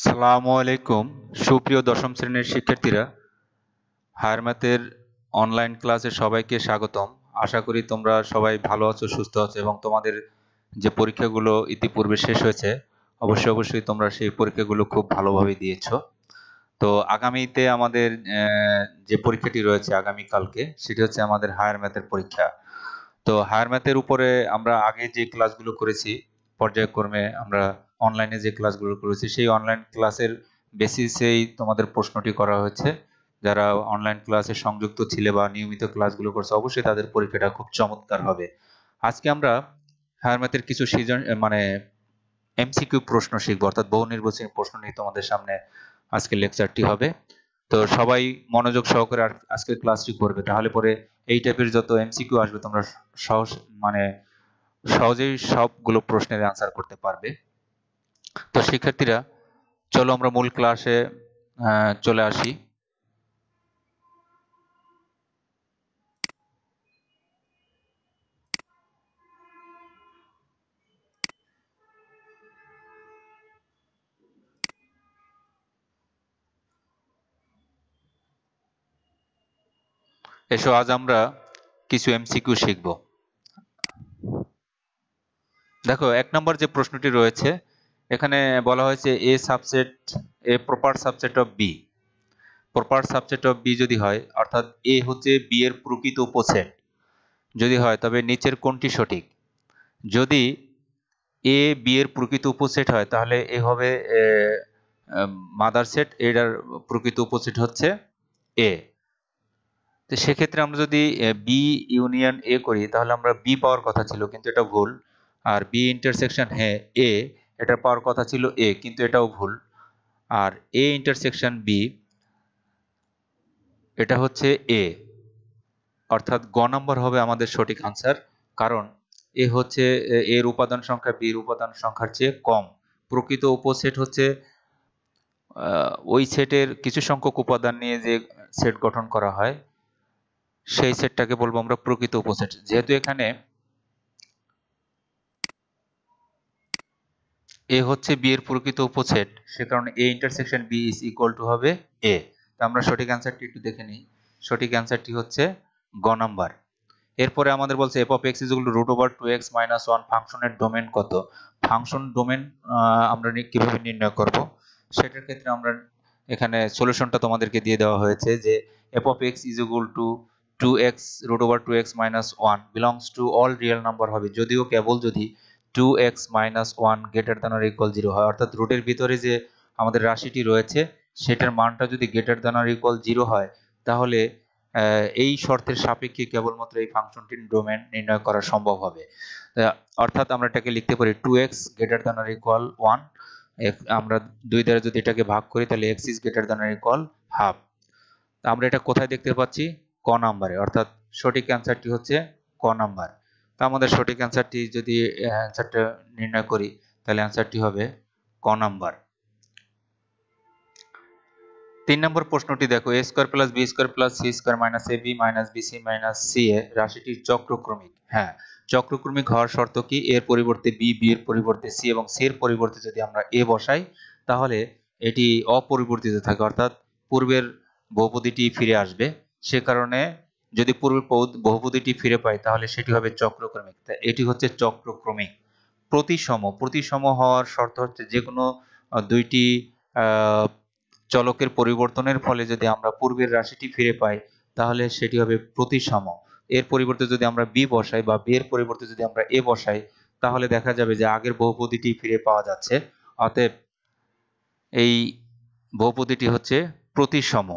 সালামু আলাইকুম সুপ্রিয় দশম শ্রেণীর শিক্ষার্থীরা, হায়ার ম্যাথের অনলাইন ক্লাসে সবাইকে স্বাগতম। আশা করি তোমরা সবাই ভালো আছো, সুস্থ আছো এবং তোমাদের যে পরীক্ষাগুলো ইতিপূর্বে শেষ হয়েছে অবশ্যই তোমরা সেই পরীক্ষাগুলো খুব ভালোভাবে দিয়েছো। তো আগামীতে আমাদের যে পরীক্ষাটি রয়েছে আগামীকালকে, সেটি হচ্ছে আমাদের হায়ার ম্যাথের পরীক্ষা। তো হায়ার ম্যাথের উপরে আমরা আগে যে ক্লাসগুলো করেছি পর্যায়ক্রমে, আমরা অনলাইনে যে ক্লাসগুলো করেছি সেই অনলাইন ক্লাসের বেসিসেই তোমাদের প্রশ্নটি করা হয়েছে। যারা অনলাইন ক্লাসে সংযুক্ত ছিলে বা নিয়মিত ক্লাসগুলো করছে অবশ্যই তাদের পরীক্ষাটা খুব চমৎকার হবে। আজকে আমরা হায়ার ম্যাথের কিছু সৃজন মানে এমসিকিউ প্রশ্ন শিখবো, অর্থাৎ বহু নির্বাচনী প্রশ্ন নিয়ে তোমাদের সামনে আজকে লেকচারটি হবে। তো সবাই মনোযোগ সহকারে আজকের ক্লাসটি করবে, তাহলে পরে এই টাইপের যত এমসিকিউ আসবে তোমরা সহজ সহজেই সবগুলো প্রশ্নের অ্যান্সার করতে পারবে। তো শিক্ষার্থীরা, চলো আমরা মূল ক্লাসে চলে আসি। এসো, আজ আমরা কিছু এমসিকিউ শিখব। দেখো, 1 নম্বর যে প্রশ্নটি রয়েছে এখানে বলা হয়েছে A proper subset of B. Proper subset of B যদি হয়, অর্থাৎ এ হচ্ছে বি এর প্রকৃত উপসেট যদি হয়, তবে নিচের কোনটি সঠিক? যদি এ বি এর প্রকৃত উপসেট হয় তাহলে এ হবে মাদার সেট, এটার প্রকৃত উপসেট হচ্ছে এ। তো সেক্ষেত্রে আমরা যদি বি ইউনিয়ন এ করি তাহলে আমরা বি পাওয়ার কথা ছিল, কিন্তু এটা ভুল। আর বি ইন্টারসেকশন এ, এটা পাওয়ার কথা ছিল এ, কিন্তু এটাও ভুল। আর এ ইন্টারসেকশন বি, এটা হচ্ছে এ, অর্থাৎ গ নম্বর হবে আমাদের সঠিক আনসার। কারণ এ হচ্ছে এর উপাদান সংখ্যা বির উপাদান সংখ্যার চেয়ে কম। প্রকৃত উপসেট হচ্ছে ওই সেটের কিছু সংখ্যক উপাদান নিয়ে যে সেট গঠন করা হয় সেই সেটটাকে বলবো আমরা প্রকৃত উপসেট। যেহেতু এখানে এ হচ্ছে বি এর প্রকৃত উপসেট, সে কারণে A intersection B is equal to হবে এ। তো আমরা সঠিক অ্যান্সারটি একটু দেখে নিই। সঠিক অ্যান্সারটি হচ্ছে গ নাম্বার। এরপরে আমাদের বলছে F of X is equal to root over 2x - 1 ফাংশনের ডোমেন কত? ফাংশন ডোমেন আমরা কিভাবে নির্ণয় করব সেটার ক্ষেত্রে আমরা এখানে সলিউশনটা তোমাদেরকে দিয়ে দেওয়া হয়েছে যে F of X is equal to 2x root over 2x - 1 belongs to all real number হবে, যদিও কেবল যদি 2x - 1 greater than or equal 0 হয়। অর্থাৎ রুটের ভিতরে যে আমাদের রাশিটি রয়েছে সেটার মানটা যদি গ্রেটার দ্যান অর ইকুয়াল 0 হয়, তাহলে এই শর্তের সাপেক্ষে কেবলমাত্র এই ফাংশনটির ডোমেন নির্ণয় করা সম্ভব হবে। অর্থাৎ আমরা এটাকে লিখতে পারি 2x greater than or equal 1। আমরা 2 দ্বারা যদি এটাকে ভাগ করি তাহলে x is greater than or equal half. আমরা এটা কোথায় দেখতে পাচ্ছি? ক নাম্বারে, অর্থাৎ সঠিক অ্যান্সারটি হচ্ছে ক নাম্বার। তো আমাদের সঠিক অ্যান্সারটি যদি অ্যান্সারটা নির্ণয় করি তাহলে অ্যান্সারটি হবে ক নাম্বার। 3 নম্বর প্রশ্নটি দেখো, a square plus B square plus C square minus A B minus BC minus C A রাশিটির চক্রক্রমিক। হ্যাঁ, চক্রক্রমিক হওয়ার শর্ত কি? এর পরিবর্তে বি, বি এর পরিবর্তে সি এবং সি এর পরিবর্তে যদি আমরা এ বসাই তাহলে এটি অপরিবর্তিত থাকে, অর্থাৎ পূর্বের বহুপদীটি ফিরে আসবে। সে কারণে যদি পূর্বের বহুপদীটি ফিরে পাই তাহলে সেটি হবে চক্রক্রমিক। এটি হচ্ছে চক্রক্রমিক। প্রতিসম হওয়ার শর্ত হচ্ছে যে কোনো দুইটি চলকের পরিবর্তনের ফলে যদি আমরা পূর্বের রাশিটি ফিরে পাই তাহলে সেটি হবে প্রতিসম। এর পরিবর্তে যদি আমরা বি বসাই বা বি এর পরিবর্তে যদি আমরা এ বসাই তাহলে দেখা যাবে যে আগের বহুপদীটি ফিরে পাওয়া যাচ্ছে। অতএব এই বহুপদীটি হচ্ছে প্রতিসম।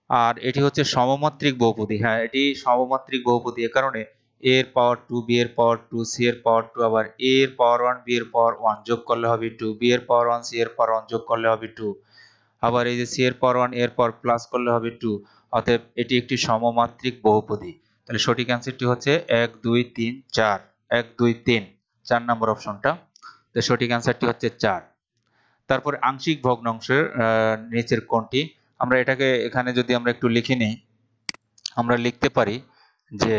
আর এটি হচ্ছে সমমাত্রিক বহুপদী। হ্যাঁ, এটি সমমাত্রিক বহুপদী এ কারণে a এর পাওয়ার 2, b এর পাওয়ার 2, c এর পাওয়ার 2, আবার a এর পাওয়ার 1, b এর পাওয়ার 1 যোগ করলে হবে 2, b এর পাওয়ার 1, c এর পাওয়ার 1 যোগ করলে হবে 2, আবার এই যে c এর পাওয়ার 1 এর পাওয়ার প্লাস করলে হবে 2। অতএব এটি একটি সমমাত্রিক বহুপদী। তাহলে সঠিক অ্যান্সারটি হচ্ছে 1 2 3 4, 1 2 3, 4 নম্বর অপশনটা। তো সঠিক অ্যান্সারটি হচ্ছে 4। তারপর আংশিক ভগ্নাংশের নিচের কোনটি? আমরা এটাকে এখানে যদি আমরা একটু লিখে নিই, আমরা লিখতে পারি যে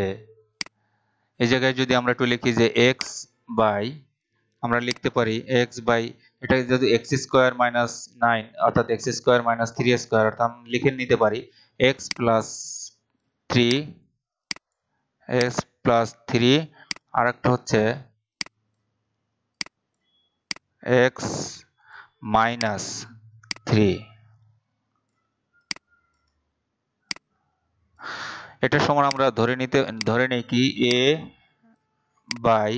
এই জায়গায় যদি আমরা একটু লিখি যে আমরা লিখতে পারি x বাই এটা যদি x স্কয়ার মাইনাস 9 অর্থাৎ x স্কয়ার মাইনাস 3 স্কয়ার অর্থাৎ আমি লিখে নিতে পারি x প্লাস 3 আর একটা হচ্ছে x মাইনাস 3। এটা সমান আমরা ধরে নেই কি a by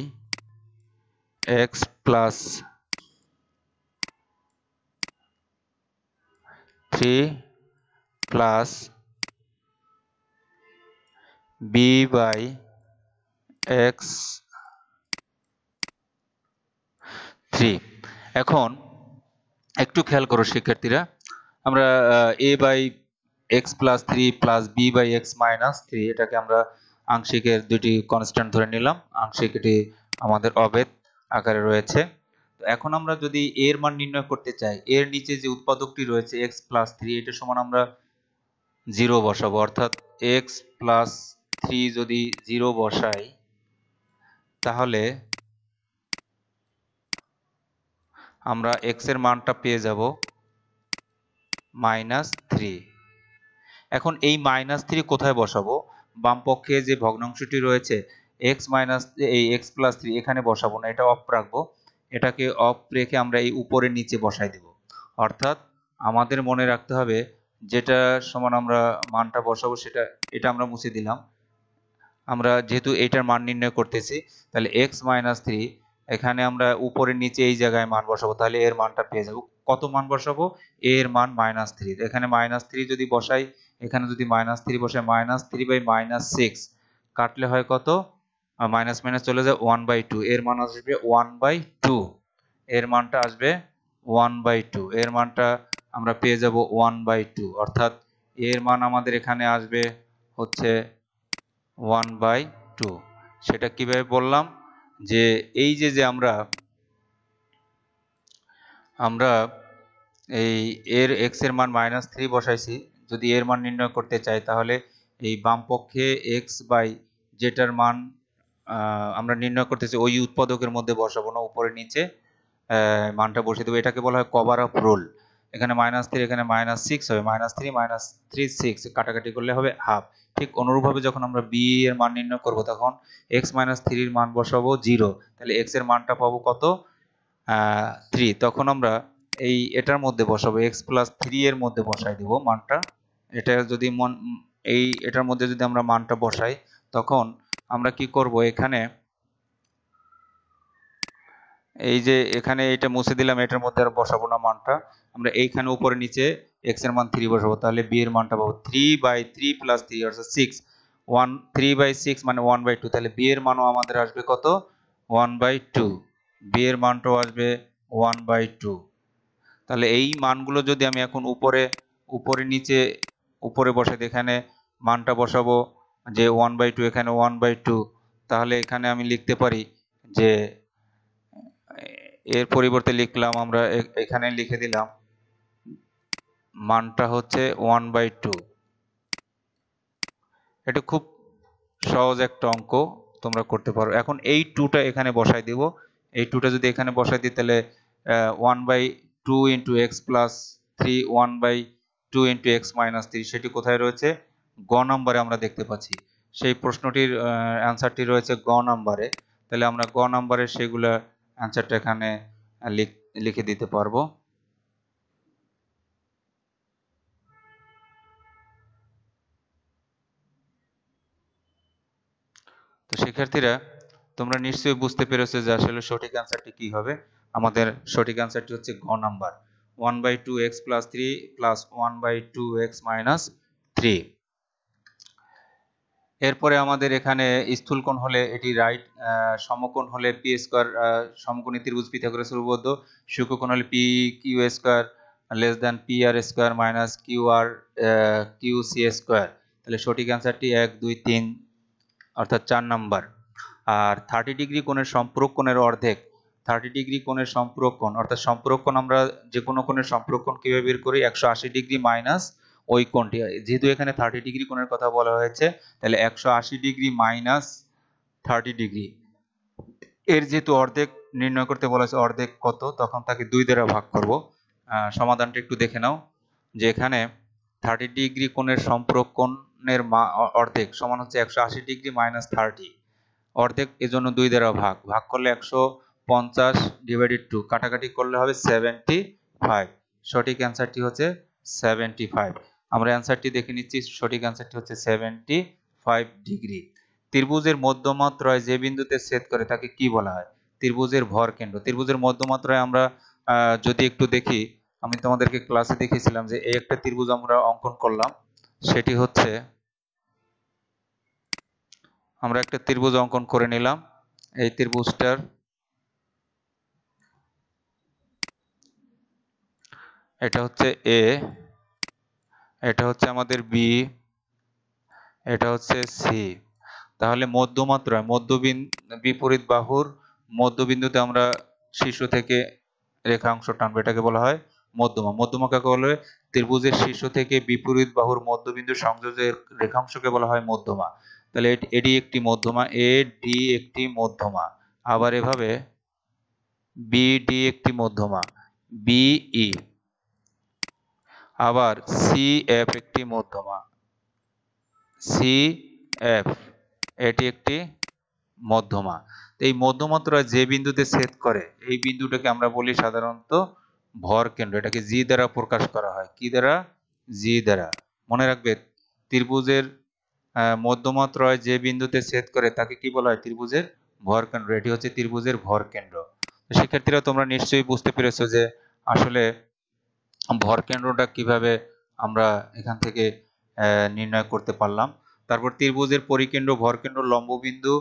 x plus 3 plus b by x 3। এখন একটু খেয়াল করো শিক্ষার্থীরা, আমরা a by x plus 3 plus b by x minus 3 এটাকে আমরা আংশিকের দুটি কনস্ট্যান্ট ধরে নিলাম, আংশিক এটি আমাদের অভেদ আকারে রয়েছে। তো এখন আমরা যদি এর মান নির্ণয় করতে চাই, এর নিচে যে উৎপাদকটি রয়েছে x প্লাস 3 এটা সমান আমরা 0 বসাবো, অর্থাৎ x প্লাস 3 যদি 0 বসাই তাহলে আমরা x এর মানটা পেয়ে যাব -3। এখন এই -3 কোথায় বসাবো? বাম পক্ষে যে ভগ্নাংশটি রয়েছে x মাইনাস এই x প্লাস 3 এখানে বসাবো না, এটা অফ রাখবো। এটাকে অফ রেখে আমরা এই উপরে নিচে বসাই দেব। অর্থাৎ আমাদের মনে রাখতে হবে যেটা সমান আমরা মানটা বসাবো এটা আমরা মুছে দিলাম। আমরা যেহেতু এটার মান নির্ণয় করতেছি তাহলে x মাইনাস 3 এখানে আমরা উপরে নিচে এই জায়গায় মান বসাবো, তাহলে এর মানটা পেয়ে যাব। কত মান বসাবো? এর মান -3। এখানে -3 যদি বসাই, এখানে যদি -3 বসাই, -3/-6 কাটলে হয় কত? মাইনাস মাইনাস চলে যায় 1/2, এর মান আসবে 1/2, এর মানটা আসবে 1/2, এর মানটা আমরা পেয়ে যাব 1/2, অর্থাৎ এর মান আমাদের এখানে আসবে হচ্ছে 1/2। সেটা কিভাবে বললাম? যে এই যে আমরা এই এর x এর মান -3 বসাইছি, যদি এর মান নির্ণয় করতে চাই তাহলে এই বাম পক্ষে x বাই যেটার মান আমরা নির্ণয় করতেছি ওই উৎপাদকের মধ্যে বসাবো না, উপরে নিচে মানটা বসিয়ে দেবো। এটাকে বলা হয় কভার অফ রুল। এখানে -3 এখানে -6 হবে, -3 -3 6 কাটাকাটি করলে হবে হাফ। ঠিক অনুরূপভাবে যখন আমরা b এর মান নির্ণয় করব তখন x - 3 এর মান বসাবো 0, তাহলে x এর মানটা পাবো কত? 3। তখন আমরা এটার মধ্যে বসাবো, x প্লাস 3 এর মধ্যে বসাই দিব মানটা। এটা যদি এটার মধ্যে যদি আমরা মানটা বসাই তখন আমরা কি করব? এখানে এই যে এখানে এটা মুছে দিলাম, এটার মধ্যে আর বসাবো না মানটা, আমরা এইখানে উপরে নিচে x এর মান 3 বসাবো, তাহলে b এর মানটা পাবো 3/3 প্লাস 3 অর্থাৎ 6, 3/6 মানে 1/2, তাহলে b এর মানও আমাদের আসবে কত? 1/2, b এর মানটাও আসবে 1/2। তাহলে এই মানগুলো যদি আমি এখন উপরে নিচে উপরে বসাই, এখানে মানটা বসাবো যে 1/2, এখানে 1/2, তাহলে এখানে আমি লিখতে পারি যে এর পরিবর্তে লিখলাম আমরা এখানে লিখে দিলাম মানটা হচ্ছে 1/2। এটা খুব সহজ একটা অঙ্ক, তোমরা করতে পারো। এখন এই 2টা এখানে বসাই দিব, এই 2টা যদি এখানে বসাই দিই তাহলে 1/2 into x plus 3 1/2 into x minus 3 সেটি কোথায় রয়েছে? গ নম্বরে আমরা দেখতে পাচ্ছি। সেই প্রশ্নটির অ্যান্সারটি রয়েছে গ নম্বরে। তাহলে আমরা গ নম্বরে সেগুলা অ্যান্সারটা এখানে লিখে দিতে পারবো। তো শিক্ষার্থীরা তোমরা নিশ্চয়ই বুঝতে পেরেছো যে আসলে সঠিক অ্যান্সারটি কি হবে। আমাদের সঠিক অ্যান্সারটি হচ্ছে গ number, 1/2 x plus 3 plus 1/2 x minus 3। এরপরে আমাদের এখানে স্থূলকোণ হলে এটি রাইট, সমকোণ হলে পি স্কয়ার, সমকোণী ত্রিভুজ পিথাগোরাসের উপপাদ্য, সূক্ষ্মকোণ হলে P Q square less than P R square minus Q R Q C square. তাহলে সঠিক অ্যান্সারটি 1 2 3 অর্থাৎ 4 নাম্বার। আর 30 ডিগ্রি কোণের সম্পূরক কোণের অর্ধেক, 30 ডিগ্রি কোণের সম্পূরক কোণ অর্থাৎ সম্পূরক কোণ আমরা যে কোনো কোণের সম্পূরক কোণ কিভাবে বের করি? 180 ডিগ্রি মাইনাস ওই কোণটি, যেহেতু এখানে 30 ডিগ্রি কোণের কথা বলা হয়েছে তাহলে 180 ডিগ্রি মাইনাস 30 ডিগ্রি এর যেহেতু অর্ধেক নির্ণয় করতে বলা হয়েছে, অর্ধেক কত, তখন তাকে 2 দ্বারা ভাগ করব। সমাধানটা একটু দেখে নাও যে এখানে 30 ডিগ্রি কোণের সম্পূরক কোণের অর্ধেক সমান হচ্ছে 180 ডিগ্রি মাইনাস 30, অর্ধেক এজন্য 2 দ্বারা ভাগ করলে 150 ডিভাইডেড 2, কাটাকাটি করলে হবে 75। সঠিক অ্যান্সারটি হচ্ছে 75। আমরা অ্যান্সারটি দেখে নিচ্ছি, সঠিক অ্যান্সারটি হচ্ছে 75 ডিগ্রি। ত্রিভুজের মধ্যমাত্রায় যে বিন্দুতে ছেদ করে তাকে কি বলা হয়? ত্রিভুজের ভরকেন্দ্র। ত্রিভুজের মধ্যমাত্রায় আমরা যদি একটু দেখি, আমি তোমাদেরকে ক্লাসে দেখিয়েছিলাম যে এই একটা ত্রিভুজ আমরা অঙ্কন করলাম, সেটি হচ্ছে, আমরা একটা ত্রিভুজ অঙ্কন করে নিলাম। এই ত্রিভুজটার এটা হচ্ছে এ, এটা হচ্ছে আমাদের বি, এটা হচ্ছে সি। তাহলে মধ্যমাত্রায় বিপরীত বাহুর মধ্যবিন্দুতে আমরা শীর্ষ থেকে রেখাংশ টানবো, এটাকে বলা হয় মধ্যমা। মধ্যমা কাকে বলে? ত্রিভুজের শীর্ষ থেকে বিপরীত বাহুর মধ্যবিন্দু সংযোগের রেখাংশকে বলা হয় মধ্যমা। তাহলে এডি একটি মধ্যমা, এ ডি একটি মধ্যমা, আবার এভাবে বিডি একটি মধ্যমা, বিই, আবার সিএফ একটি মধ্যমা, সিএফ এটি একটি মধ্যমা। এই মধ্যমাত্রায় যে বিন্দুতে ছেদ করে এই বিন্দুটাকে আমরা বলি সাধারণত ভর কেন্দ্র। এটাকে জি দ্বারা প্রকাশ করা হয়। কি দ্বারা? জি দ্বারা। মনে রাখবে, ত্রিভুজের মধ্যমাত্রায় যে বিন্দুতে ছেদ করে তাকে কি বলা হয়? ত্রিভুজের ভর কেন্দ্র। এটি হচ্ছে ত্রিভুজের ভর কেন্দ্র। শিক্ষার্থীরা তোমরা নিশ্চয়ই বুঝতে পেরেছো যে আসলে ভর কেন্দ্রটা কিভাবে আমরা এখান থেকে নির্ণয় করতে পারলাম। তারপর ত্রিভুজের পরিকেন্দ্র, ভরকেন্দ্র, লম্ববিন্দু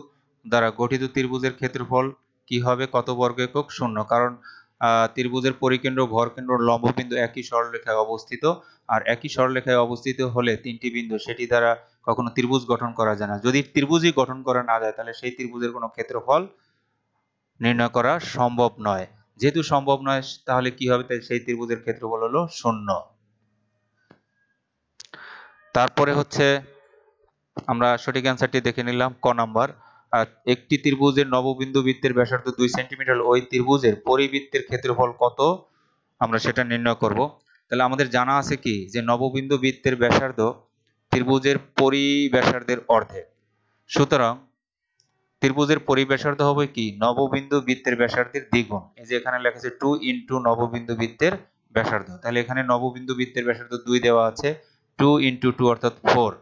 দ্বারা গঠিত ত্রিভুজের ক্ষেত্রফল কি হবে? কত বর্গ একক? 0। কারণ ত্রিভুজের পরিকেন্দ্র, ভরকেন্দ্র, লম্ববিন্দু একই সরলরেখায় অবস্থিত, আর একই সরলরেখায় অবস্থিত হলে তিনটি বিন্দু, সেটি দ্বারা কখনো ত্রিভুজ গঠন করা যায় না। যদি ত্রিভুজই গঠন করা না যায় তাহলে সেই ত্রিভুজের কোনো ক্ষেত্রফল নির্ণয় করা সম্ভব নয়। যেহেতু সম্ভব নয় তাহলে কি হবে? তাই সেই ত্রিভুজের ক্ষেত্রফল হলো 0। তারপরে হচ্ছে আমরা সঠিক অ্যান্সারটি দেখে নিলাম, ক নাম্বার। একটি ত্রিভুজের নববিন্দু বৃত্তের ব্যাসার্ধ 2 সেন্টিমিটার, ওই ত্রিভুজের পরিবৃত্তের ক্ষেত্রফল কত? আমরা সেটা নির্ণয় করব। তাহলে আমাদের জানা আছে কি যে নববিন্দু বৃত্তের ব্যাসার্ধ ত্রিভুজের পরিব্যাসার্ধের অর্ধেক। সুতরাং ত্রিভুজের পরিব্যাসার্ধ হবে কি? নববিন্দু বৃত্তের ব্যাসার্ধের দ্বিগুণ। এই যে এখানে লেখা আছে 2 ইনটু নববিন্দু বৃত্তের ব্যাসার্ধ। তাহলে এখানে নববিন্দু বৃত্তের ব্যাসার্ধ 2 দেওয়া আছে, 2 ইনটু 2 অর্থাৎ 4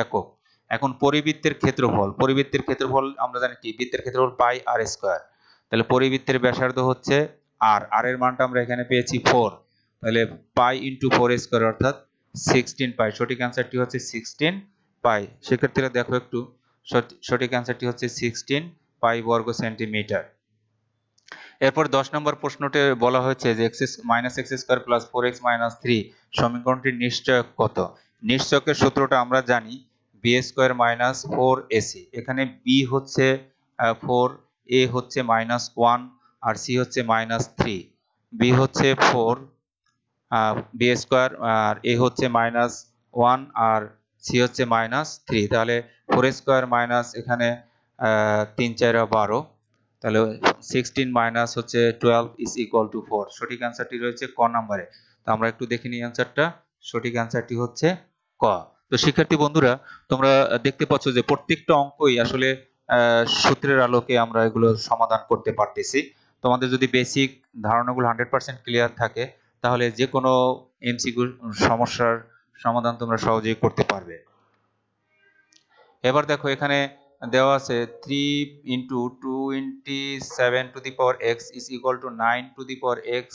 একক। এখন পরিবৃত্তের ক্ষেত্রফল, পরিবৃত্তের ক্ষেত্রফল আমরা জানি কি? বৃত্তের ক্ষেত্রফল পাই আর স্কয়ার। তাহলে পরিবৃত্তের ব্যাসার্ধ হচ্ছে আর, আর এর মানটা আমরা এখানে পেয়েছি 4। তাহলে পাই ইনটু 4 স্কয়ার অর্থাৎ 16 পাই। সঠিক অ্যান্সারটি হচ্ছে 16 পাই। সেক্ষেত্রে দেখো একটু, সঠিক অ্যান্সারটি হচ্ছে 16 পাই বর্গ সেন্টিমিটার। এরপর 10 নম্বর প্রশ্নতে বলা হয়েছে যে x square plus 4x minus 3 সমীকরণটির নিশ্চয়ক কত? নিশ্চয়কের সূত্রটা আমরা জানি, বি স্কয়ার মাইনাস 4ac। এখানে বি হচ্ছে 4, এ হচ্ছে -1 আর সি হচ্ছে -3। বি হচ্ছে 4 বি স্কয়ার, আর এ হচ্ছে -1 আর সি হচ্ছে -3। তাহলে 4 স্কয়ার মাইনাস এখানে 3 4 12, তাহলে 16 মাইনাস হচ্ছে 12 ইজ ইকুয়াল টু 4। সঠিক অ্যান্সারটি রয়েছে ক নম্বরে। তো আমরা একটু দেখে নিই অ্যান্সারটা। সঠিক অ্যান্সারটি হচ্ছে ক। তো শিক্ষার্থী বন্ধুরা, তোমরা দেখতে পাচ্ছ যে প্রত্যেকটা অঙ্কই আসলে সূত্রের আলোকে আমরা এগুলো সমাধান করতে পারতেছি। তোমাদের যদি বেসিক ধারণাগুলো 100% ক্লিয়ার থাকে তাহলে যে কোনো এমসিকিউ সমস্যার সমাধান তোমরা সহজেই করতে পারবে। এবার দেখো এখানে দেওয়া আছে 3 into 27 two the power x is equal two 9 two the power x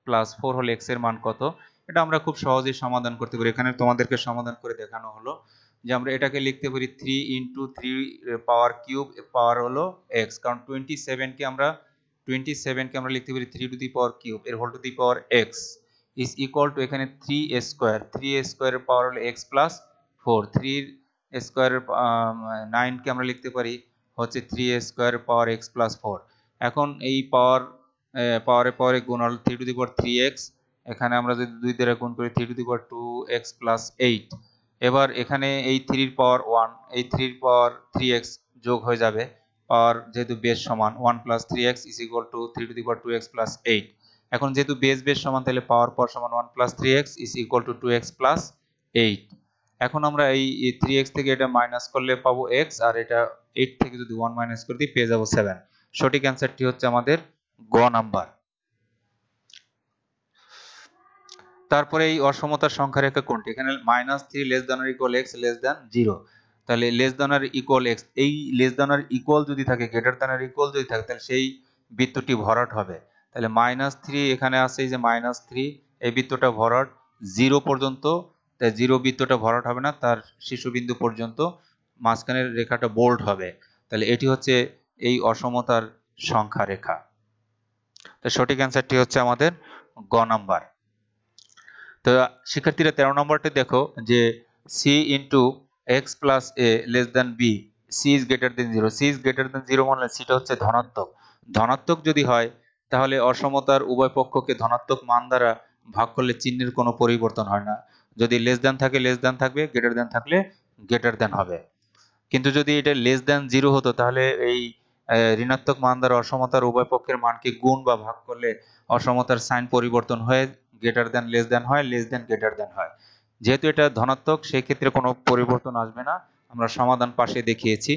plus 4 হলে x এর মান কত? এটা আমরা খুব সহজেই সমাধান করতে পারি। এখানে তোমাদেরকে সমাধান করে দেখানো হলো যে আমরা এটাকে লিখতে পারি 3 ইন্টু 3 পাওয়ার কিউব, পাওয়ার হলো x, কারণ 27 কে আমরা লিখতে পারি 3 টু দি পাওয়ার কিউব এর whole to the power x is equal to এখানে 3 স্কয়ার, 3 স্কয়ারের পাওয়ার হলো x প্লাস 4, 3 স্কয়ার 9 কে আমরা লিখতে পারি হচ্ছে 3 স্কয়ার পাওয়ার x প্লাস 4। এখন এই পাওয়ারে গুণ হল 3 টু দি পাওয়ার 3x, এখানে আমরা যদি 2 দ্বারা গুণ করি 3 to the power 2x plus 8। এবার এখানে এই 3 এর পাওয়ার 1, এই 3 এর পাওয়ার 3x যোগ হয়ে যাবে পাওয়ার যেহেতু বেস সমান 1 + 3x = 3^2x + 8। এখন যেহেতু বেস সমান তাহলে পাওয়ার সমান 1 + 3x = 2x + 8। এখন আমরা এই 3x থেকে এটা মাইনাস করলে পাবো x, আর এটা 8 থেকে যদি 1 মাইনাস করে দিই পেয়ে যাবো 7। সঠিক অ্যান্সারটি হচ্ছে আমাদের গ নাম্বার। তারপরে এই অসমতার সংখ্যা রেখা কোনটি? এখানে -3 <= x <0, তাহলে <= x, এই <= যদি থাকে, <= যদি থাকে তাহলে সেই বৃত্তটি ভরাট হবে। তাহলে -3 এখানে আছে, এই যে -3, এই বৃত্তটা ভরাট 0 পর্যন্ত, তাই 0 বৃত্তটা ভরাট হবে না, তার শীর্ষবিন্দু পর্যন্ত মাঝখানের রেখাটা বোল্ড হবে। তাহলে এটি হচ্ছে এই অসমতার সংখ্যা রেখা। তো সঠিক অ্যান্সারটি হচ্ছে আমাদের গ নাম্বার। তো শিক্ষার্থীরা 13 নম্বরটি দেখো যে c * x + a < b, c is greater than 0, c is greater than 0 মানে সেটা হচ্ছে ধনাত্মক। ধনাত্মক যদি হয় তাহলে অসমতার উভয় পক্ষকে ধনাত্মক মান দ্বারা ভাগ করলে চিহ্নের কোনো পরিবর্তন হয় না। যদি লেস দ্যান থাকে লেস দ্যান থাকবে, গ্রেটার দ্যান থাকলে গ্রেটার দ্যান হবে। কিন্তু যদি এটা <0 হতো তাহলে এই ঋণাত্মক মান দ্বারা অসমতার উভয় পক্ষের মানকে গুণ বা ভাগ করলে অসমতার সাইন পরিবর্তন হয়ে গ্রেটার দ্যান লেস দ্যান হয়, লেস দ্যান গ্রেটার দ্যান হয়। যেহেতু এটা ধনাত্মক সেই ক্ষেত্রে কোনো পরিবর্তন আসবে না। আমরা সমাধান পাশে দেখিয়েছি।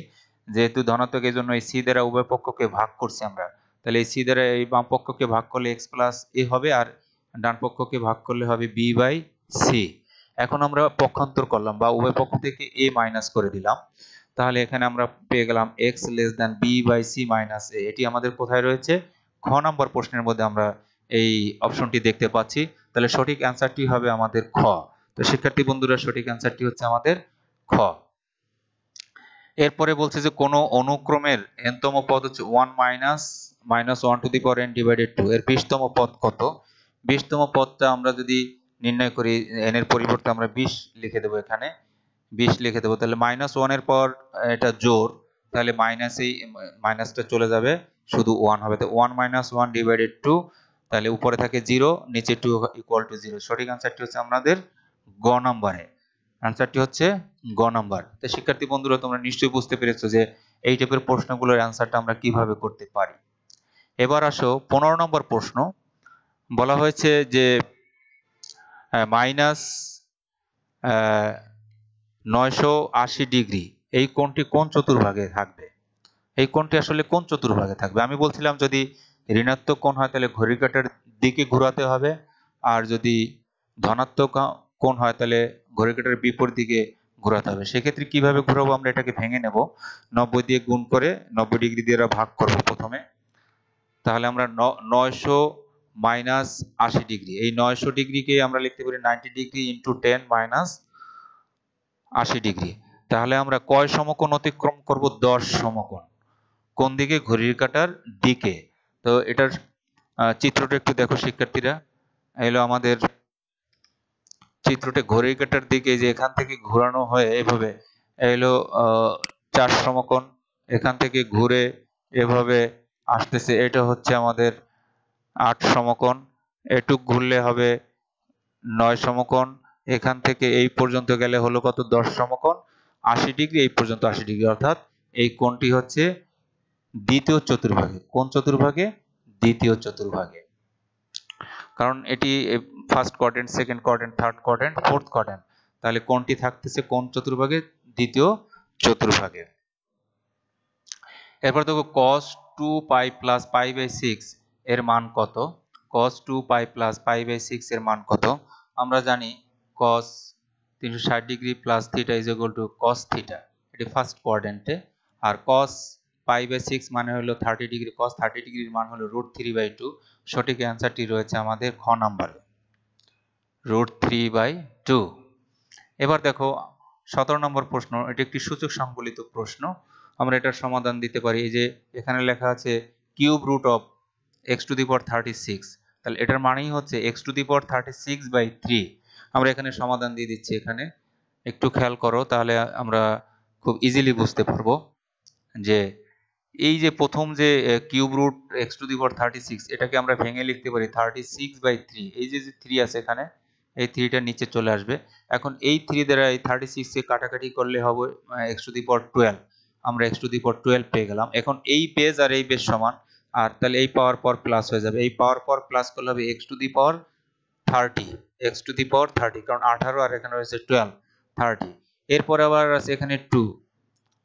যেহেতু ধনাত্মক এই জন্য এই সি দ্বারা উভয় পক্ষকে ভাগ করছি আমরা, তাহলে এই সি দ্বারা এই বাম পক্ষকে ভাগ করলে x + a হবে, আর ডান পক্ষকে ভাগ করলে হবে b/c। এখন আমরা পক্ষান্তর করলাম বা উভয় পক্ষ থেকে a মাইনাস করে দিলাম, তাহলে এখানে আমরা পেয়ে গেলাম x < b/c - a। এটি আমাদের কোথায় রয়েছে? খ নম্বর প্রশ্নের মধ্যে আমরা এই অপশনটি দেখতে পাচ্ছি। তাহলে সঠিক অ্যান্সারটি হবে আমাদের খ। তো শিক্ষার্থী বন্ধুরা, সঠিক অ্যান্সারটি হচ্ছে আমাদের খ। এরপরে বলছে যে কোন অনুক্রমের n-তম পদ হচ্ছে 1 - 1 to the power n divided 2, এর 20তম পদ কত? 20তম পদটা আমরা যদি নির্ণয় করি, n এর পরিবর্তে আমরা 20 লিখে দেব, এখানে 20 লিখে দেবো। তাহলে -1 এর পর এটা জোর, তাহলে মাইনাসটা চলে যাবে, শুধু 1 হবে। তো 1 - 1 divided 2, তাহলে উপরে থাকে 0, নিচে 2 = 0। সঠিক অ্যান্সারটি হচ্ছে আমাদের গ নম্বরে। অ্যান্সারটি হচ্ছে গ নাম্বার। তো শিক্ষার্থী বন্ধুরা, তোমরা নিশ্চয়ই বুঝতে পেরেছো যে এই টাইপের প্রশ্নগুলোর অ্যান্সারটা আমরা কিভাবে করতে পারি। এবার আসো 15 নম্বর প্রশ্ন। বলা হয়েছে যে -980° এই কোণটি কোন চতুর্ভাগে থাকবে? এই কোণটি আসলে কোন চতুর্ভাগে থাকবে? আমি বলছিলাম যদি ঋণাত্মক কোণ হয় তাহলে ঘড়ির কাঁটার দিকে ঘোরাতে হবে, আর যদি ধনাত্মক কোণ হয় তাহলে ঘড়ির কাঁটার বিপরীত দিকে ঘোরাতে হবে। সেক্ষেত্রে কিভাবে ঘোরাবো? আমরা এটাকে ভেঙে নেব, 90 দিয়ে গুণ করে 90° দিয়ে ভাগ করব প্রথমে। তাহলে আমরা 900 - 80°, এই 900°কে আমরা লিখতে পারি 90° × 10 - 80°। তাহলে আমরা কয় সমকোণ অতিক্রম করব? 10 সমকোণ। কোন দিকে? ঘড়ির কাঁটার দিকে। তো এটার চিত্রটা একটু দেখো শিক্ষার্থীরা। এলো আমাদের চিত্রটা ঘড়ির কাঁটার দিকে, যে এখান থেকে ঘোরানো হয়ে এভাবে এলো 4 সমকোণ, এখান থেকে ঘুরে এভাবে আসতেছে, এটা হচ্ছে আমাদের 8 সমকোণ, এটুক ঘুরলে হবে 9 সমকোণ, এখান থেকে এই পর্যন্ত গেলে হলো কত? 10 সমকোণ, 80° এই পর্যন্ত 80°, অর্থাৎ এই কোণটি হচ্ছে দ্বিতীয় চতুর্ভাগে। কোন চতুর্ভাগে? দ্বিতীয় চতুর্ভাগে। কারণ এটি first quadrant, second quadrant, third quadrant, fourth quadrant, তাহলে কোনটি থাকতেছে কোন চতুর্ভাগে? দ্বিতীয় চতুর্ভাগে। এরপর দেখো cos 2π + π/6 এর মান কত? cos 2π + π/6 এর মান কত? আমরা জানি cos 360° + θ = cos θ, এটি ফার্স্ট কোয়াড্রেন্টে। আর cos π/6 মানে হলো 30°, cos 30° এর মান হলো √3/2। সঠিক অ্যান্সারটি রয়েছে আমাদের খ নম্বরে, √3/2। এবার দেখো 17 নম্বর প্রশ্ন। এটি একটি সূচক সংবলিত প্রশ্ন। আমরা এটার সমাধান দিতে পারি। এই যে এখানে লেখা আছে কিউব রুট অফ x⁻36, তাহলে এটার মানেই হচ্ছে x⁻36/3। আমরা এখানে সমাধান দিয়ে দিচ্ছি। এখানে একটু খেয়াল করো, তাহলে আমরা খুব ইজিলি বুঝতে পারবো যে এই যে প্রথম যে কিউব রুট x⁻36, এটাকে আমরা ভেঙে লিখতে পারি 36/3। এই যে 3 আছে এখানে, এই 3টা নিচে চলে আসবে। এখন এই 3 দ্বারা এই 36 কে কাটাকাটি করলে হবে x⁻12, আমরা x টু দি পাওয়ার 12 পেয়ে গেলাম। এখন এই বেজ আর এই বেজ সমান, আর তাহলে এই পাওয়ার পর প্লাস হয়ে যাবে, এই পাওয়ার পর প্লাস করলে হবে x to the power 30, x to the power 30, কারণ 18 আর এখানে রয়েছে 12, 30। এরপর আবার আছে এখানে 2,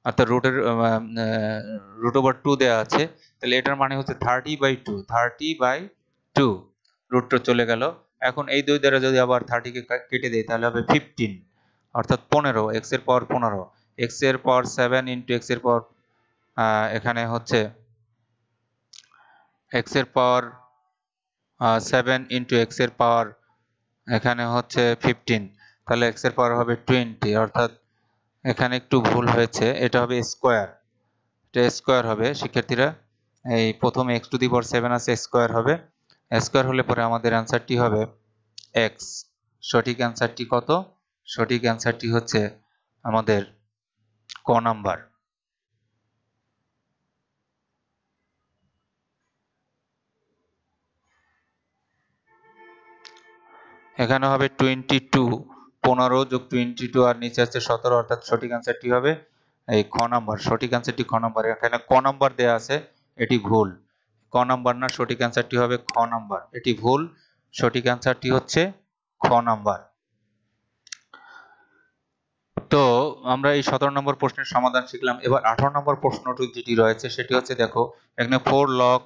অর্থাৎ রুট ওভার 2 দেওয়া আছে, তাহলে এটার মানে হচ্ছে 30/2, 30/2, রুটটা চলে গেল। এখন এই 2 দ্বারা যদি আবার 30 কে কেটে দেই তাহলে হবে 15, অর্থাৎ 15, x এর পাওয়ার 15, x এর পাওয়ার 7 ইনটু x এর পাওয়ার এখানে হচ্ছে x এর পাওয়ার 7 ইনটু x এর পাওয়ার এখানে হচ্ছে 15, তাহলে x এর পাওয়ার হবে 20, অর্থাৎ এখানে একটু ভুল হয়েছে, এটা হবে স্কয়ার, এটা স্কয়ার হবে শিক্ষার্থীরা। এই প্রথমে x টু দি পাওয়ার 7 আছে, স্কয়ার হবে, স্কয়ার হলে পরে আমাদের অ্যানসারটি হবে x। সঠিক অ্যানসারটি কত? সঠিক অ্যানসারটি হচ্ছে আমাদের ক নাম্বার। এখানে হবে 22, 15 যোগ 22 আর নিচে আছে 17, অর্থাৎ সঠিক অ্যানসারটি হবে এই খ নাম্বার। সঠিক অ্যানসারটি খ নাম্বার। এখানে ক নাম্বার দেয়া আছে, এটি ভুল, ক নাম্বার না, সঠিক অ্যানসারটি হবে খ নাম্বার, এটি ভুল, সঠিক অ্যানসারটি হচ্ছে খ নাম্বার। তো আমরা এই 17 নম্বর প্রশ্নের সমাধান শিখলাম। এবার 18 নম্বর প্রশ্নটি যেটি রয়েছে সেটি হচ্ছে, দেখো এখানে 4 লগ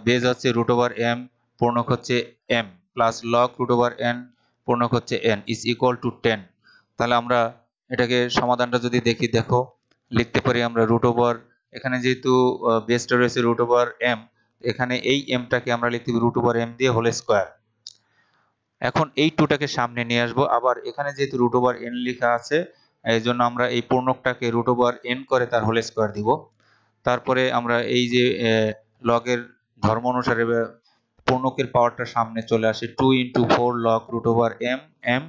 বেজ হচ্ছে রুট ওভার m, পূর্ণক হচ্ছে m, plus log root over n, পূর্ণক হচ্ছে n ইজ ইকুয়াল টু 10। তাহলে আমরা এটাকে সমাধানটা যদি দেখি, দেখো লিখতে পারি আমরা রুট ওভার, এখানে যেহেতু বেজটা রয়েছে রুট ওভার m, এখানে এই m টাকে আমরা লিখতে পারি রুট ওভার m দিয়ে হোল স্কয়ার। এখন এই 2টাকে সামনে নিয়ে আসবো, আবার এখানে যেহেতু রুট ওভার n লেখা আছে এই জন্য আমরা এই পূর্ণকটাকে রুট ওভার n করে তার হোল স্কয়ার দিব। তারপরে আমরা এই যে লগের ধর্ম অনুসারে পূর্ণকের পাওয়ারটা সামনে চলে আসে, 2 into 4 log root over m,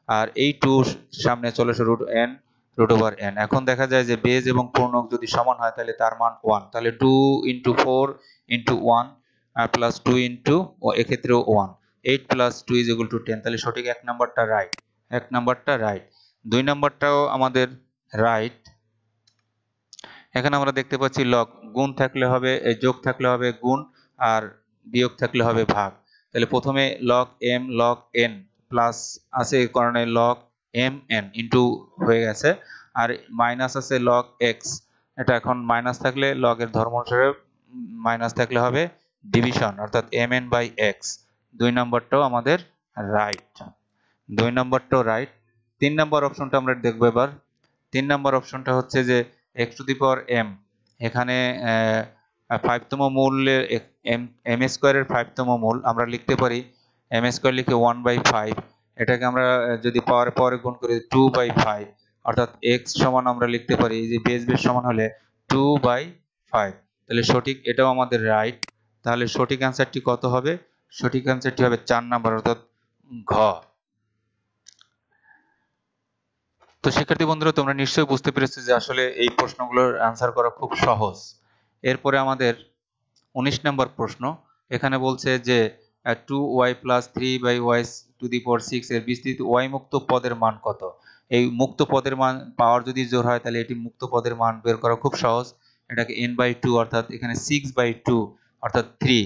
আর এই 2 সামনে চলে আসে রুট ওভার n। এখন দেখা যায় যে বেজ এবং পূর্ণক যদি সমান হয় তাহলে তার মান 1, তাহলে 2 ইন্টু 4 ইন্টু 1 প্লাস 2 ইন্টু, এক্ষেত্রেও 1, 8 প্লাস 2 ইজ ইকুয়াল টু 10, তাহলে সঠিক এক নাম্বারটা রাইট, এক নাম্বারটা রাইট। 2 নাম্বারটাও আমাদের রাইট। এখানে আমরা দেখতে পাচ্ছি লগ, গুণ থাকলে হবে যোগ থাকলে হবে গুণ, আর বিয়োগ থাকলে হবে ভাগ। তাহলে প্রথমে log m log n plus আছে এই কারণে লগ m n ইনটু হয়ে গেছে, আর মাইনাস আছে লগ x, এটা এখন মাইনাস থাকলে লগের ধর্ম অনুসারে মাইনাস থাকলে হবে ডিভিশন, অর্থাৎ mn বাই x। 2 নম্বরটাও আমাদের রাইট, 2 নম্বরটাও রাইট। 3 নম্বর অপশনটা আমরা দেখবো এবার। 3 নম্বর অপশনটা হচ্ছে যে x to the power m, এখানে 5তম মূলের m স্কয়ারের 5তম মূল আমরা লিখতে পারি m স্কয়ার লিখে 1/5, এটাকে আমরা যদি পাওয়ার পরে গুণ করি 2/5, অর্থাৎ x সমান আমরা লিখতে পারি এই যে বেজ সমান হলে 2/5, তাহলে সঠিক, এটাও আমাদের রাইট। তাহলে সঠিক অ্যানসারটি কত হবে? সঠিক অ্যানসারটি হবে 4 নাম্বার, অর্থাৎ ঘ। তো শিক্ষার্থী বন্ধুরা, তোমরা নিশ্চয়ই বুঝতে পেরেছো যে আসলে এই প্রশ্নগুলোর আনসার করা খুব সহজ। এরপরে আমাদের 19 নম্বর প্রশ্ন, এখানে বলছে যে 2y + 3y টু দি পাওয়ার 6 এর বিস্তৃত y মুক্ত পদের মান কত? এই মুক্ত পদের মান পাওয়ার যদি জোর হয় তাহলে এটি মুক্ত পদের মান বের করা খুব সহজ। এটাকে n/2, অর্থাৎ এখানে 6/2 অর্থাৎ 3,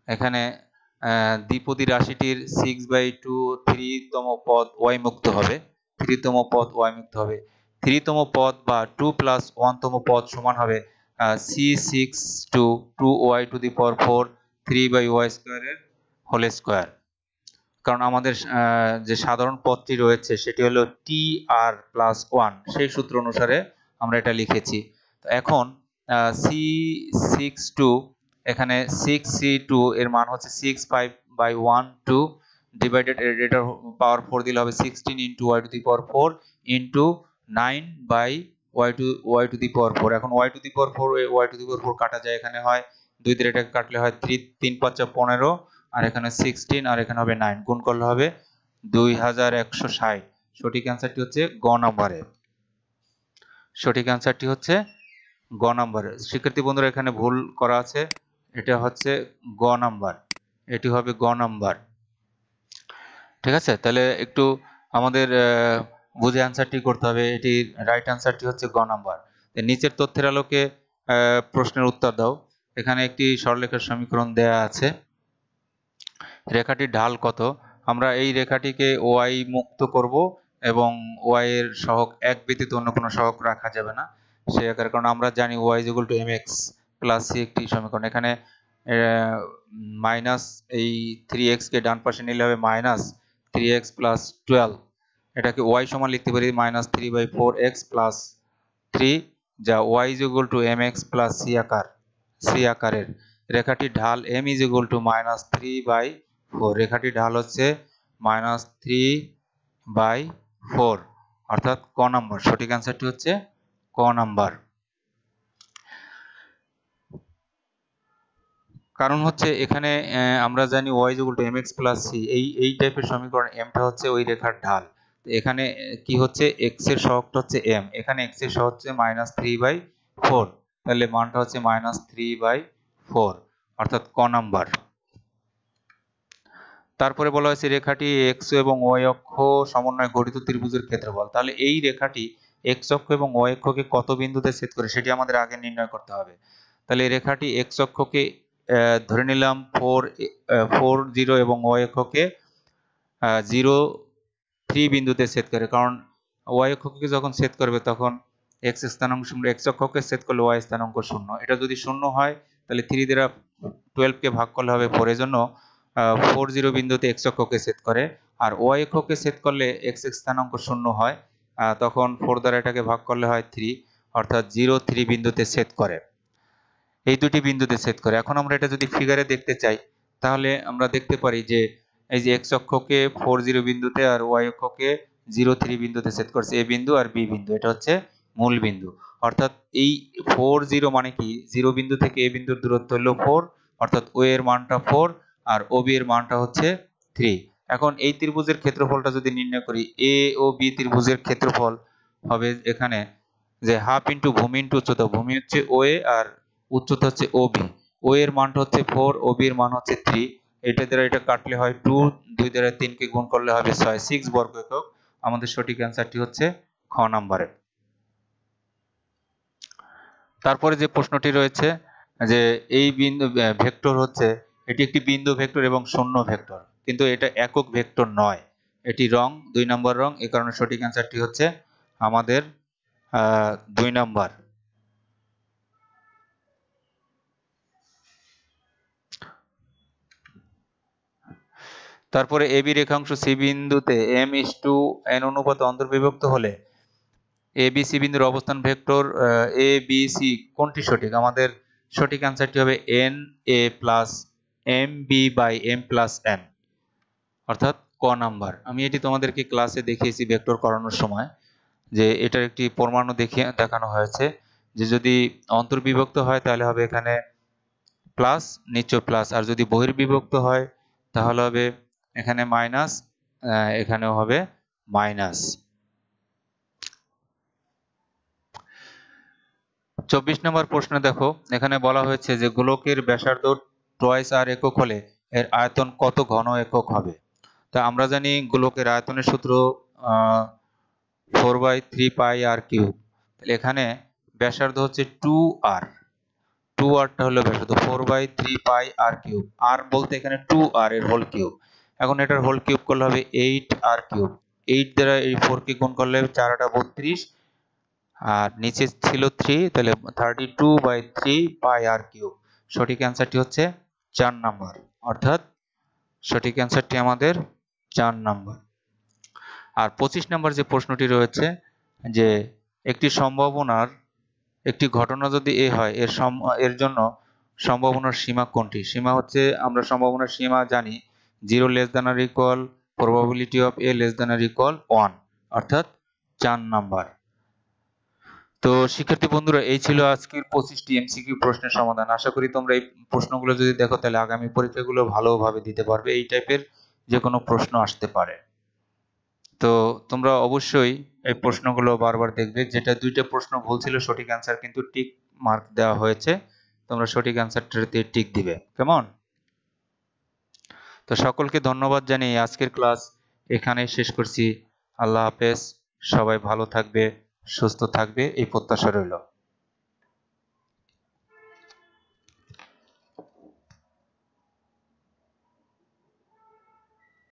এখানে দ্বিপদী রাশিটির 6/2 3তম পদ y মুক্ত হবে, 3তম পদ y মুক্ত হবে। 3তম পদ বা 2 + 1তম পদ সমান হবে c6 to 2y to the power 4 3/y স্কয়ারের হোল স্কয়ার। কারণ আমাদের যে সাধারণ পদটি রয়েছে সেটি হলো tr + 1, সেই সূত্র অনুসারে আমরা এটা লিখেছি। তো এখন c6 to, এখানে 6c2 এর মান হচ্ছে 6/1 2 ডিভাইডেড, এটার পাওয়ার 4 দিলে হবে 16 into y to the power 4 into 9/y to the power 4। এখন y to the power 4 y to the power 4 কাটা যায়, এখানে হয় 2 দিয়ে এটাকে কাটলে হয় 3 5 15, আর এখানে 16, আর এখানে হবে 9, গুণ করলে হবে 2160। সঠিক অ্যানসারটি হচ্ছে গ নম্বরে, সঠিক অ্যানসারটি হচ্ছে গ নম্বরে। শিক্ষার্থী বন্ধুরা, এখানে ভুল করা আছে, এটা হচ্ছে গ নাম্বার, এটি হবে গ নাম্বার। ঠিক আছে, তাহলে একটু আমাদের বুঝে অ্যানসারটি করতে হবে। এটি রাইট অ্যানসারটি হচ্ছে গ নাম্বার। নিচের তথ্যের আলোকে প্রশ্নের উত্তর দাও। এখানে একটি সরলরেখার সমীকরণ দেয়া আছে। রেখাটির ঢাল কত? আমরা এই রেখাটিকে ওয়াই মুক্ত করব এবং ওয়াই এর সহগ এক ব্যতীত অন্য কোনো সহগ রাখা যাবে না। সেই কারণে আমরা জানি Y is equal to mx plus c একটি সমীকরণ। এখানে মাইনাস এই 3x কে ডান পাশে নিলে হবে মাইনাস 3x প্লাস 12। এটাকে y সমান লিখতে পারি মাইনাস 3/4x প্লাস 3, যা y is equal to mx plus c আকারের। রেখাটির ঢাল m is equal two minus 3/4। রেখাটির ঢাল হচ্ছে মাইনাস 3/4, অর্থাৎ ক নাম্বার। সঠিক অ্যান্সারটি হচ্ছে ক নাম্বার। কারণ হচ্ছে এখানে আমরা জানি y is equal to mx plus c, এই টাইপের সমীকরণ mটা হচ্ছে ওই রেখার ঢাল। তো এখানে কি হচ্ছে x এর সহগটা হচ্ছে m, এখানে x এর সহগ হচ্ছে মাইনাস 3/4, তাহলে মানটা হচ্ছে মাইনাস 3/4, অর্থাৎ ক নাম্বার। তারপরে বলা হয়েছে রেখাটি x এবং y অক্ষ সমন্বয়ে গঠিত ত্রিভুজের ক্ষেত্রফল। তাহলে এই রেখাটি x অক্ষ এবং y অক্ষকে কত বিন্দুতে ছেদ করে সেটি আমাদের আগে নির্ণয় করতে হবে। তাহলে এই রেখাটি x অক্ষকে ধরে নিলাম 4 0 এবং y অক্ষকে 0 3 বিন্দুতে ছেদ করে, কারণ y অক্ষকে যখন ছেদ করবে তখন x স্থানাঙ্ক 0, x অক্ষকে ছেদ করলে y স্থানাঙ্ক 0। এটা যদি 0 হয় তাহলে 3 দ্বারা 12 কে ভাগ করলে হবে 4, এজন্য 4 0 বিন্দুতে x অক্ষকে ছেদ করে। আর y অক্ষকে ছেদ করলে x স্থানাঙ্ক 0 হয়, তখন 4 দ্বারা এটাকে ভাগ করলে হয় 3, অর্থাৎ 0 3 বিন্দুতে ছেদ করে। এই দুটি বিন্দুতে ছেদ করে। এখন আমরা এটা যদি ফিগারে দেখতে চাই তাহলে আমরা দেখতে পারি যে এই যে x অক্ষকে 4 0 বিন্দুতে আর y অক্ষকে 0 3 বিন্দুতে ছেদ করছে, a বিন্দু আর b বিন্দু, এটা হচ্ছে মূল বিন্দু। অর্থাৎ এই 4 0 মানে কি, 0 বিন্দু থেকে a বিন্দুর দূরত্ব হলো 4, অর্থাৎ o এর মানটা 4 আর ob এর মানটা হচ্ছে 3। এখন এই ত্রিভুজের ক্ষেত্রফলটা যদি নির্ণয় করি, a ও b ত্রিভুজের ক্ষেত্রফল হবে এখানে যে হাফ ইন্টু ভূমি ইন্টু উচ্চতা। ভূমি হচ্ছে OA আর উচ্চতা হচ্ছে OB। O এর মানটা হচ্ছে 4, OB এর মান হচ্ছে 3। এটা দ্বারা এটা কাটলে হয় 2, 2 দ্বারা 3 কে গুণ করলে হবে 6, 6 বর্গ একক। আমাদের সঠিক অ্যান্সারটি হচ্ছে খ নম্বরে। তারপরে যে প্রশ্নটি রয়েছে যে এই বিন্দু ভেক্টর হচ্ছে, এটি একটি বিন্দু ভেক্টর এবং শূন্য ভেক্টর, কিন্তু এটা একক ভেক্টর নয়, এটি রং 2 নম্বর রং। এই কারণে সঠিক অ্যান্সারটি হচ্ছে আমাদের 2 নম্বর। তারপরে এবি রেখাংশ সি বিন্দুতে m:n অনুপাতে অন্তর্বিভক্ত হলে ABC বিন্দুর অবস্থান ভেক্টর ABC কোনটি সঠিক? আমাদের সঠিক অ্যান্সারটি হবে NA প্লাস MB/M+N, অর্থাৎ ক নাম্বার। আমি এটি তোমাদেরকে ক্লাসে দেখিয়েছি ভেক্টর করানোর সময়, যে এটার একটি প্রমাণও দেখানো হয়েছে যে যদি অন্তর্বিভক্ত হয় তাহলে হবে এখানে প্লাস, নিচে প্লাস, আর যদি বহির্বিভক্ত হয় তাহলে হবে এখানে মাইনাস, এখানেও হবে মাইনাস। 24 নম্বর প্রশ্ন দেখো, এখানে বলা হয়েছে যে গোলকের ব্যাসার্ধ টয়েস আর একক হলে এর আয়তন কত ঘন একক হবে? তা আমরা জানি গোলকের আয়তনের সূত্র 4/3πr³। তাহলে এখানে ব্যাসার্ধ হচ্ছে 2r, 2rটা হলো ব্যাসার্ধ, 4/3πr³। r বলতে এখানে 2r এর হোল কিউব। এখন এটার হোল কিউব করলে হবে 8r³। 8 দ্বারা এই 4 কে গুণ করলে 4 8 32, আর নিচে ছিল 3, তাহলে 32/3πr³। সঠিক অ্যান্সারটি হচ্ছে 4 নম্বর, অর্থাৎ সঠিক অ্যান্সারটি আমাদের 4 নম্বর। আর 25 নম্বর যে প্রশ্নটি রয়েছে যে একটি সম্ভাবনার একটি ঘটনা যদি এ হয় এর জন্য সম্ভাবনার সীমা কোনটি? সীমা হচ্ছে, আমরা সম্ভাবনার সীমা জানি 0 less than or equal probability of a less than or equal 1, অর্থাৎ 4 নাম্বার। তো শিক্ষার্থী বন্ধুরা, এই ছিল আজকের 25টি এমসিকিউ প্রশ্নের সমাধান। আশা করি তোমরা এই প্রশ্নগুলো যদি দেখো তাহলে আগামী পরীক্ষাগুলো ভালোভাবে দিতে পারবে। এই টাইপের যে কোনো প্রশ্ন আসতে পারে, তো তোমরা অবশ্যই এই প্রশ্নগুলো বারবার দেখবে। যেটা 2টা প্রশ্ন ভুল ছিল সঠিক অ্যান্সার কিন্তু টিক মার্ক দেওয়া হয়েছে, তোমরা সঠিক অ্যান্সারটাতে টিক দিবে, কেমন? তো সকলকে ধন্যবাদ জানিয়ে আজকের ক্লাস এখানেই শেষ করছি। আল্লাহ হাফেজ, সবাই ভালো থাকবে, সুস্থ থাকবে এই প্রত্যাশা রইল।